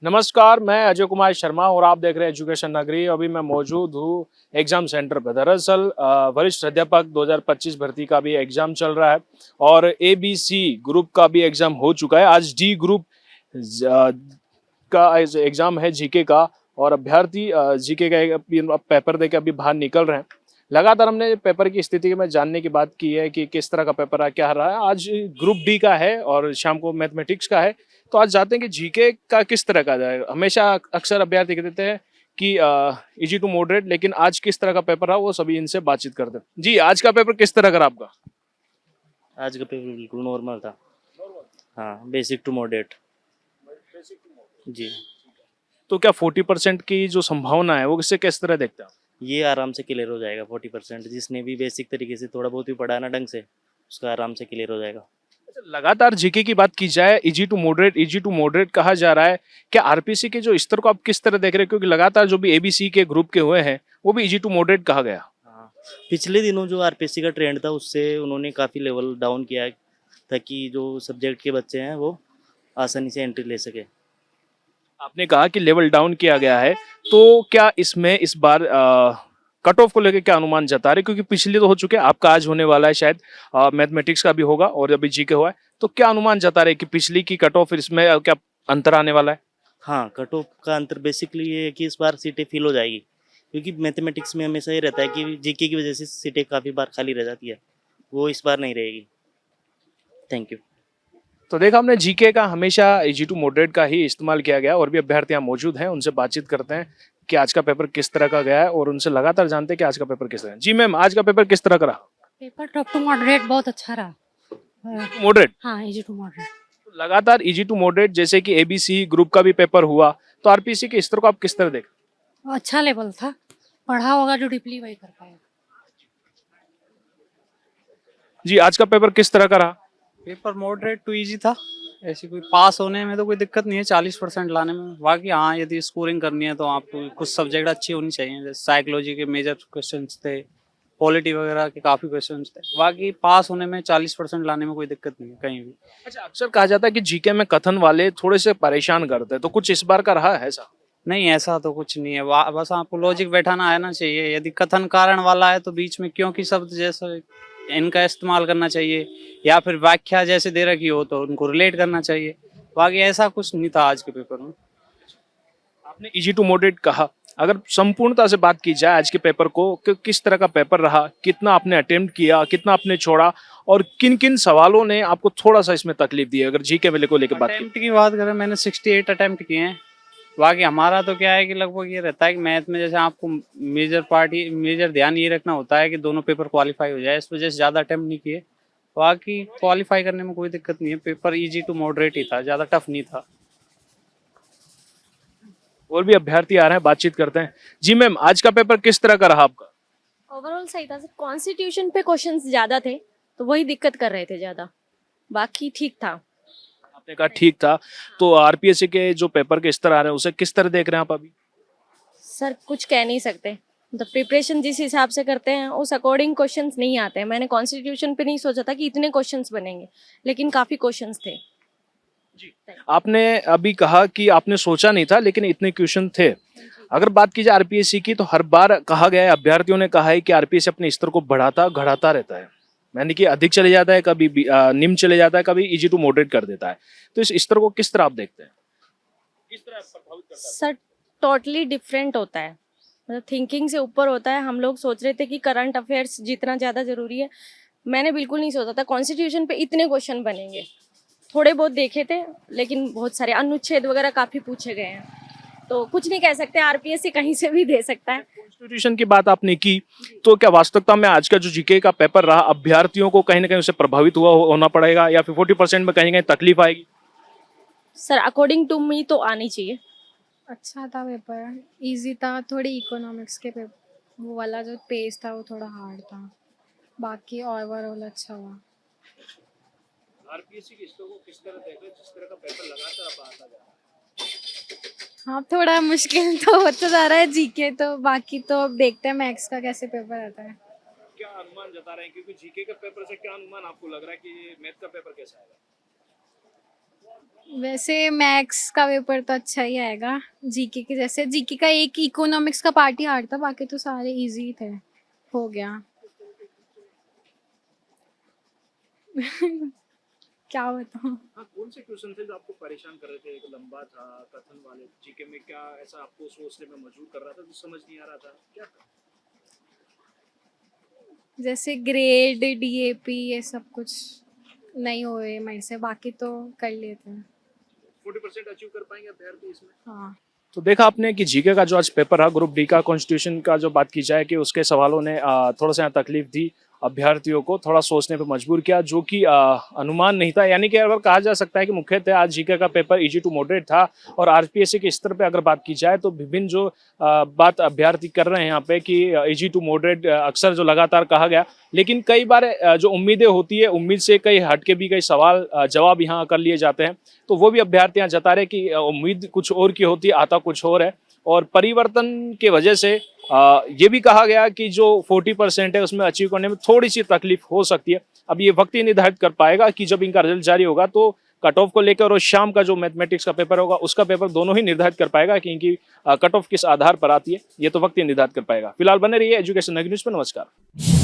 नमस्कार, मैं अजय कुमार शर्मा और आप देख रहे हैं एजुकेशन नगरी। अभी मैं मौजूद हूँ एग्जाम सेंटर पर। दरअसल वरिष्ठ अध्यापक 2025 भर्ती का भी एग्जाम चल रहा है और एबीसी ग्रुप का भी एग्जाम हो चुका है। आज डी ग्रुप का एग्जाम है जीके का और अभ्यर्थी जीके का पेपर देकर अभी बाहर निकल रहे हैं। लगातार हमने पेपर की स्थिति में जानने की बात की है कि किस तरह का पेपर है, क्या रहा है। आज ग्रुप डी का है और शाम को मैथमेटिक्स का है। तो आज जाते हैं कि जीके का किस तरह का जाएगा। हमेशा अक्सर अभ्यर्थी कहते हैं कि इजी टू मॉडरेट, लेकिन आज किस तरह का पेपर रहा वो सभी इनसे बातचीत करते हैं। जी, आज का पेपर किस तरह का रहा आपका? आज का पेपर बिल्कुल नॉर्मल था। हाँ, बेसिक टू मॉडरेट। जी। तो क्या 40% की जो संभावना है वो किससे किस तरह देखते हैं आप? ये आराम से क्लियर हो जाएगा 40%। जिसने भी बेसिक तरीके से थोड़ा बहुत भी पढ़ा है ना ढंग से, उसका आराम से क्लियर हो जाएगा। अच्छा, लगातार जीके की बात की जाए, इजी टू मॉडरेट कहा जा रहा है। क्या आरपीसी के जो स्तर को आप किस तरह देख रहे हैं, क्योंकि लगातार जो भी एबीसी के ग्रुप के हुए हैं वो भी इजी टू मॉडरेट कहा गया। हाँ, पिछले दिनों जो आरपीएससी का ट्रेंड था उससे उन्होंने काफ़ी लेवल डाउन किया है, ताकि जो सब्जेक्ट के बच्चे हैं वो आसानी से एंट्री ले सके। आपने कहा कि लेवल डाउन किया गया है, तो क्या इसमें इस बार कट ऑफ को लेकर क्या अनुमान जता रहे, क्योंकि पिछले तो हो चुके हैं, आपका आज होने वाला है, शायद मैथमेटिक्स का भी होगा और अभी जीके हुआ है। तो क्या अनुमान जता रहे कि पिछली की कट ऑफ इसमें क्या अंतर आने वाला है? हाँ, कट ऑफ का अंतर बेसिकली ये है कि इस बार सीटें फिल हो जाएगी, क्योंकि मैथमेटिक्स में हमेशा ये रहता है कि जीके की वजह से सीटें काफ़ी बार खाली रह जाती है। वो इस बार नहीं रहेगी। Thank you. तो देखा हमने, जीके का हमेशा इजी टू मॉडरेट का ही इस्तेमाल किया गया और भी अभ्यर्थी यहाँ मौजूद हैं, उनसे बातचीत करते हैं कि आज का पेपर किस तरह का गया है और उनसे लगातार जानते हैं कि आज का पेपर किस तरह है। जी मैम, आज का पेपर किस तरह का रहा? पेपर टॉप टू मॉडरेट बहुत अच्छा रहा। मॉडरेट। हाँ, इजी टू मॉडरेट। लगातार इजी टू मॉडरेट जैसे कि एबीसी ग्रुप का भी पेपर हुआ, तो आरपीसी के स्तर को आप किस तरह देख? अच्छा लेवल था, पढ़ा होगा जो डीपली वही कर पाएगा। जी, आज का पेपर किस तरह का रहा? पेपर मॉडरेट टू इजी था। ऐसी कोई पास होने में तो कोई दिक्कत नहीं है, 40% लाने में। बाकी हाँ, यदि स्कोरिंग करनी है तो आपको कुछ सब्जेक्ट अच्छी होनी चाहिए, जैसे साइकोलॉजी के मेजर क्वेश्चंस थे, पॉलिटी वगैरह के काफ़ी क्वेश्चंस थे। बाकी पास होने में 40% लाने में कोई दिक्कत नहीं है कहीं भी। अच्छा, अक्सर कहा जाता है कि जीके में कथन वाले थोड़े से परेशान करते हैं, तो कुछ इस बार का रहा है ऐसा? नहीं, ऐसा तो कुछ नहीं है। बस आपको लॉजिक बैठाना आना चाहिए। यदि कथन कारण वाला है तो बीच में क्योंकि शब्द जैसे इनका इस्तेमाल करना चाहिए, या फिर व्याख्या जैसे दे रखी हो तो उनको रिलेट करना चाहिए। बाकी ऐसा कुछ नहीं था आज के पेपर में। आपने इजी टू मॉडरेट कहा, अगर संपूर्णता से बात की जाए आज के पेपर को, कि किस तरह का पेपर रहा, कितना आपने अटेम्प्ट किया, कितना आपने छोड़ा और किन किन सवालों ने आपको थोड़ा सा इसमें तकलीफ दी है, अगर जीके वाले को लेकर बात की? अटेम्प्ट की बात करें, मैंने 68 अटेम्प्ट किए हैं। बाकी हमारा तो क्या है कि लगभग ये रहता है कि मैथ में जैसे आपको मेजर ध्यान ये रखना होता है कि दोनों पेपर क्वालिफाई हो जाए, इस वजह से ज़्यादा अटेम्प्ट नहीं किए। बाकी क्वालिफाई करने में कोई दिक्कत नहीं है। पेपर इजी टू मॉडरेट ही था, ज़्यादा टफ नहीं था। और भी अभ्यर्थी आ रहे हैं, बातचीत करते हैं। जी मैम, आज का पेपर किस तरह का रहा आपका? ओवरऑल सही था सर। कॉन्स्टिट्यूशन पे क्वेश्चंस ज्यादा थे तो वही दिक्कत कर रहे थे ज्यादा, बाकी ठीक था। आपने कहा ठीक था, तो आरपीएससी के जो पेपर के स्तर आ रहे हैं उसे किस तरह देख रहे हैं आप अभी? सर कुछ कह नहीं सकते, मतलब प्रिपरेशन जिस हिसाब से करते हैं उस अकॉर्डिंग क्वेश्चंस नहीं आते हैं। मैंने कॉन्स्टिट्यूशन पे नहीं सोचा था कि इतने क्वेश्चंस बनेंगे, लेकिन काफी क्वेश्चंस थे। जी, आपने अभी कहा कि आपने सोचा नहीं था लेकिन इतने क्वेश्चन थे। अगर बात की जाए आरपीएससी की, तो हर बार कहा गया है, अभ्यर्थियों ने कहा है कि आरपीएससी अपने स्तर को बढ़ाता घटाता रहता है, यानी कि अधिक चले जाता है, कभी निम्न चले जाता है, कभी इजी टू मॉडरेट कर देता है। तो इस स्तर को किस तरह आप देखते हैं, किस तरह प्रभावित करता है? सर टोटली डिफरेंट होता है, मतलब थिंकिंग से ऊपर होता है। हम लोग सोच रहे थे कि करंट अफेयर्स जितना ज़्यादा ज़रूरी है, मैंने बिल्कुल नहीं सोचा था कॉन्स्टिट्यूशन पे इतने क्वेश्चन बनेंगे। थोड़े बहुत देखे थे, लेकिन बहुत सारे अनुच्छेद वगैरह काफ़ी पूछे गए हैं, तो कुछ नहीं कह सकते। आरपीएससी कहीं से भी दे सकता है। कॉन्स्टिट्यूशन की बात आपने की, तो क्या वास्तविकता में आज का जो जीके का पेपर रहा, अभ्यर्थियों को कहीं ना कहीं उससे प्रभावित होना पड़ेगा, या फिर 40% में कहीं ना कहीं तकलीफ आएगी? सर अकॉर्डिंग टू मी तो आनी चाहिए। अच्छा था पेपर, इजी था। थोड़ी इकोनॉमिक्स के पेपर वो वाला जो पेज था वो थोड़ा हार्ड था। बाकी ओवरऑल अच्छा हुआ। आरपीएससी के स्तर को किस तरह देख रहे हैं, जिस तरह का पेपर लगातार अब आता जा रहा है? हाँ, थोड़ा मुश्किल तो होता जा रहा है जीके तो। बाकी तो अब देखते हैं मैथ्स का कैसे पेपर आता है। क्या अनुमान जता रहे हैं, क्योंकि जीके के पेपर से क्या अनुमान आपको लग रहा है कि मैथ का पेपर कैसा आएगा? वैसे मैथ्स का पेपर तो अच्छा ही आएगा। जीके के जैसे जीके का एक इकोनॉमिक्स का पार्ट ही हार्ड था, बाकी तो सारे इजी थे। हो गया। क्या बताऊँ। हाँ, कौन से क्वेश्चन थे जो आपको परेशान कर रहे थे? एक लंबा था, कथन वाले, जीके में क्या ऐसा आपको सोचने में मजबूर कर रहा था जो समझ नहीं आ रहा था? क्या था? जैसे ग्रेड डीएपी ये सब कुछ नहीं हुए मेरे से, बाकी तो कर लेते हैं। 40% अचीव कर पाएंगे अभ्यर्थी इसमें? हाँ। तो देखा आपने कि जीके का जो आज पेपर रहा ग्रुप डी का, कॉन्स्टिट्यूशन का जो बात की जाए कि उसके सवालों ने थोड़ा सा तकलीफ दी, अभ्यर्थियों को थोड़ा सोचने पे मजबूर किया, जो कि अनुमान नहीं था। यानी कि अगर कहा जा सकता है कि मुख्यतः आज जीके का पेपर इजी टू मॉडरेट था। और आरपीएससी के स्तर पे अगर बात की जाए तो विभिन्न जो बात अभ्यर्थी कर रहे हैं यहाँ पे कि इजी टू मॉडरेट अक्सर जो लगातार कहा गया, लेकिन कई बार जो उम्मीदें होती है, उम्मीद से कई हटके भी कई सवाल जवाब यहाँ कर लिए जाते हैं। तो वो भी अभ्यर्थी यहाँ जता रहे कि उम्मीद कुछ और की होती है, आता कुछ और है। और परिवर्तन के वजह से ये भी कहा गया कि जो 40% है उसमें अचीव करने में थोड़ी सी तकलीफ हो सकती है। अब ये वक्त ही निर्धारित कर पाएगा कि जब इनका रिजल्ट जारी होगा तो कट ऑफ को लेकर और शाम का जो मैथमेटिक्स का पेपर होगा उसका पेपर दोनों ही निर्धारित कर पाएगा कि इनकी कट ऑफ किस आधार पर आती है। ये तो वक्त ही निर्धारित कर पाएगा। फिलहाल बने रहिए एजुकेशन नगरी न्यूज़ पर। नमस्कार।